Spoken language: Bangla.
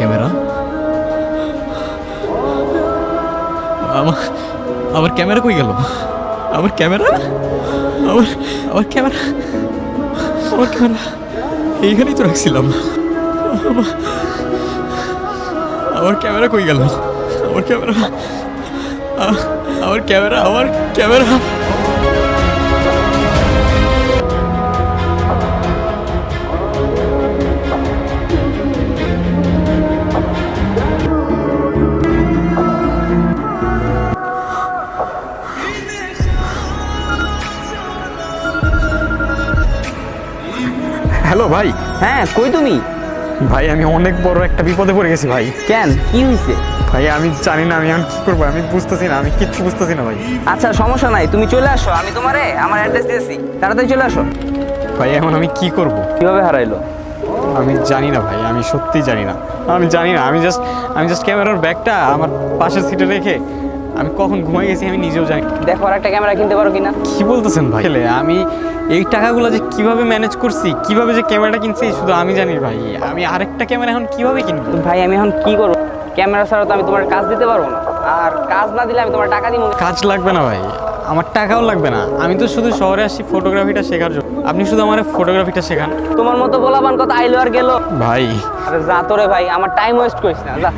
ক্যামেরা? আমার আমার ক্যামেরা কই গেল? আমার ক্যামেরা, আমার আমার ক্যামেরা, আমার ক্যামেরা এইখানেই তো রাখছিলাম। আমার ক্যামেরা কই গেল? আমার ক্যামেরা, আমার ক্যামেরা, আমার ক্যামেরা। হ্যালো ভাই। হ্যাঁ, কই তুমি? ভাই আমি অনেক বড় একটা বিপদে পড়ে গেছি ভাই। কেন, কি হয়েছে? ভাই আমি জানি না আমি এখন কি করবো, আমি বুঝতেছি না, আমি কিচ্ছু বুঝতেছি না ভাই। আচ্ছা, সমস্যা নাই, তুমি চলে আসো, আমি তোমারে আমার অ্যাড্রেস দিয়েছি, তাড়াতাড়ি চলে আসো। ভাই এখন আমি কি করব? কিভাবে হারাইলো? আমি জানি না ভাই, আমি সত্যিই জানি না। আমি জানি না, আমি জাস্ট ক্যামেরার ব্যাগটা আমার পাশের সিটে রেখে আমি কখন ঘুমাই গেছি আমি নিজেও জানি। দেখো আর একটা ক্যামেরা কিনতে পারো কিনা। কি বলতেছেন ভাই? আমি এই টাকাগুলো যে কিভাবে ম্যানেজ করছি, কিভাবে যে ক্যামেরাটা কিনছি শুধু আমি জানি ভাই। আমি আরেকটা ক্যামেরা এখন কিভাবে কিনবো? ভাই আমি এখন কি করবো? ক্যামেরা ছাড়া তো আমি তোমার কাজ দিতে পারবো না, আর কাজ না দিলে আমি তোমার টাকা দিব না। কাজ লাগবে না ভাই, আমার টাকাও লাগবে না। আমি তো শুধু শহরে আসি ফটোগ্রাফিটা শেখার জন্য। আপনি শুধু আমার ফটোগ্রাফিটা শেখান। তোমার মতো বলাবান কথা আইলো আর গেলো। ভাই আরে যা তোরে ভাই, আমার টাইম ওয়েস্ট করিস না, যা।